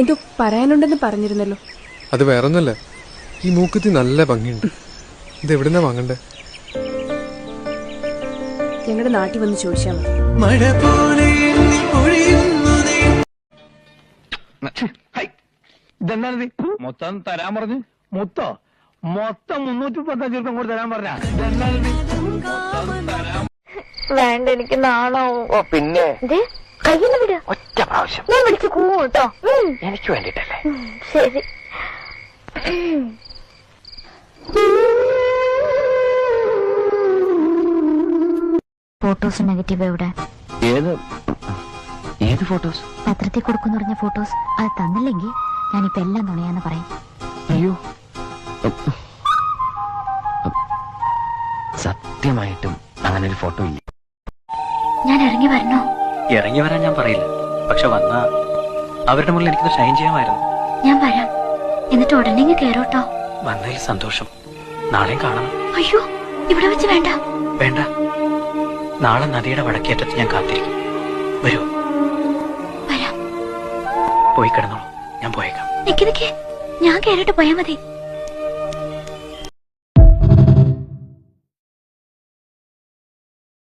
എന്തോ പറയാനുണ്ടെന്ന് പറഞ്ഞിരുന്നല്ലോ. അത് വേറൊന്നുമല്ല, ഈ മൂക്കുത്തി നല്ല ഭംഗിയുണ്ട്. ഇത് എവിടുന്നാ വാങ്ങണ്ടേ? ഞങ്ങളുടെ നാട്ടിൽ വന്ന് ചോദിച്ചാൽ മതി. മൊത്തം തരാൻ പറഞ്ഞു. മൊത്തം 335 രൂപ കൂടെ തരാൻ പറഞ്ഞ. വേണ്ട, എനിക്ക് നാണാവോ. പിന്നെ കയ്യിന്ന് വിട്. ഒറ്റ പ്രാവശ്യം ഞാൻ വിളിച്ചു കൂവും കേട്ടോ. എനിക്ക് വേണ്ടിട്ടല്ലേ. ശരി. ഫോട്ടോസ് നെഗറ്റീവ് എവിടെ? ഏത് ഫോട്ടോസ്? പത്രത്തിൽ കൊടുക്കുന്നു പറഞ്ഞ ഫോട്ടോസ്. അത് തന്നില്ലെങ്കിൽ ഞാനിപ്പോ എല്ലാം നുണയാന്ന് പറയും. അയ്യോ, സത്യമായിട്ടും അങ്ങനെ ഒരു ഫോട്ടോ ഇല്ല. ഞാൻ ഇറങ്ങി വരണോ? ഇറങ്ങി വരാൻ ഞാൻ പറയില്ല, പക്ഷെ വന്നാ അവരുടെ മുന്നിൽ എനിക്കൊന്ന് ഷൈൻ ചെയ്യാമായിരുന്നു. ഞാൻ വരാം. എന്നിട്ട് ഉടനെ കേറോട്ടോ. വന്നതിൽ സന്തോഷം. നാളെയും കാണണം. അയ്യോ, ഇവിടെ വെച്ച് വേണ്ട. വേണ്ട, നാളെ നദിയുടെ വടക്കേറ്റത്ത് ഞാൻ കാത്തിരിക്കും. വരൂ. വരാം. പോയി കിടന്നോളൂ, ഞാൻ പോയേക്കാം. നിക്ക്, ഞാൻ കേറിട്ട് പോയാ മതി.